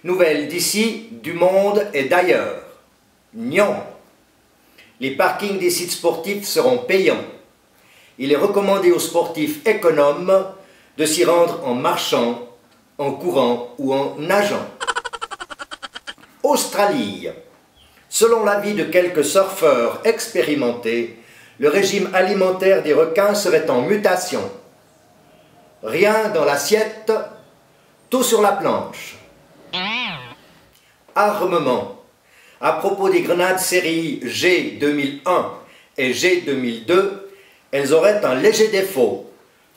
Nouvelles d'ici, du monde et d'ailleurs. Non. Les parkings des sites sportifs seront payants. Il est recommandé aux sportifs économes de s'y rendre en marchant, en courant ou en nageant. Australie. Selon l'avis de quelques surfeurs expérimentés, le régime alimentaire des requins serait en mutation. Rien dans l'assiette, tout sur la planche. Armement. À propos des grenades série G 2001 et G 2002, elles auraient un léger défaut.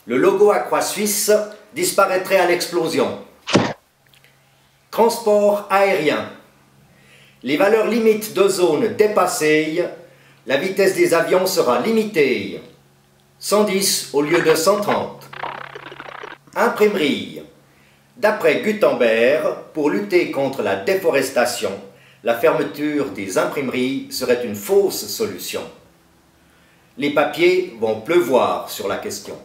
Le logo à croix suisse disparaîtrait à l'explosion. Transport aérien. Les valeurs limites d'ozone dépassées, la vitesse des avions sera limitée. 110 au lieu de 130. Imprimerie. D'après Gutenberg, pour lutter contre la déforestation, la fermeture des imprimeries serait une fausse solution. Les papiers vont pleuvoir sur la question.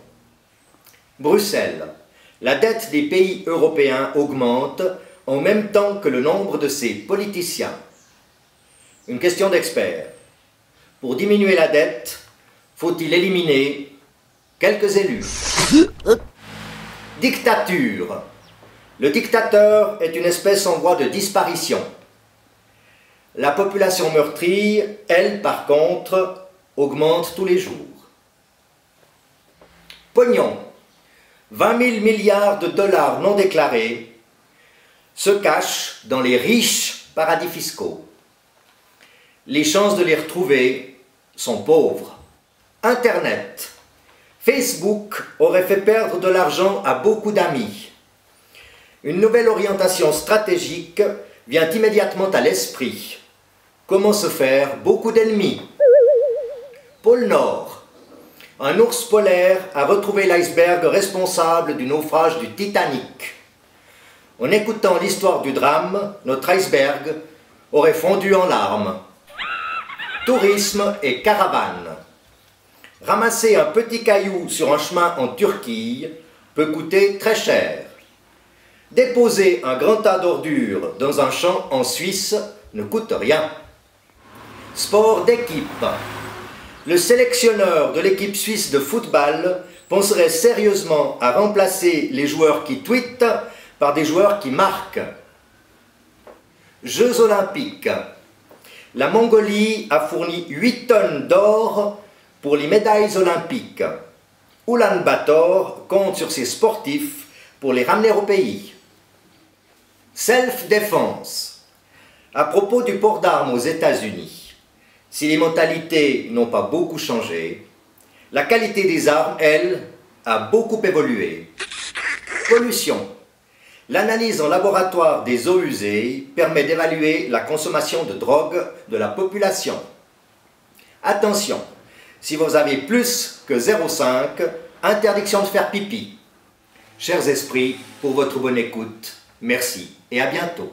Bruxelles. La dette des pays européens augmente en même temps que le nombre de ses politiciens. Une question d'expert. Pour diminuer la dette, faut-il éliminer quelques élus? Dictature. Le dictateur est une espèce en voie de disparition. La population meurtrie, elle, par contre, augmente tous les jours. Pognon. 20 000 milliards de dollars non déclarés se cachent dans les riches paradis fiscaux. Les chances de les retrouver sont pauvres. Internet. Facebook aurait fait perdre de l'argent à beaucoup d'amis. Une nouvelle orientation stratégique vient immédiatement à l'esprit. Comment se faire beaucoup d'ennemis? Pôle Nord. Un ours polaire a retrouvé l'iceberg responsable du naufrage du Titanic. En écoutant l'histoire du drame, notre iceberg aurait fondu en larmes. Tourisme et caravane. Ramasser un petit caillou sur un chemin en Turquie peut coûter très cher. Déposer un grand tas d'ordures dans un champ en Suisse ne coûte rien. Sport d'équipe. Le sélectionneur de l'équipe suisse de football penserait sérieusement à remplacer les joueurs qui tweetent par des joueurs qui marquent. Jeux olympiques. La Mongolie a fourni 8 tonnes d'or pour les médailles olympiques. Ulan-Bator compte sur ses sportifs pour les ramener au pays. Self-défense. À propos du port d'armes aux États-Unis, si les mentalités n'ont pas beaucoup changé, la qualité des armes, elle, a beaucoup évolué. Pollution. L'analyse en laboratoire des eaux usées permet d'évaluer la consommation de drogue de la population. Attention, si vous avez plus que 0,5, interdiction de faire pipi. Chers esprits, pour votre bonne écoute, merci et à bientôt.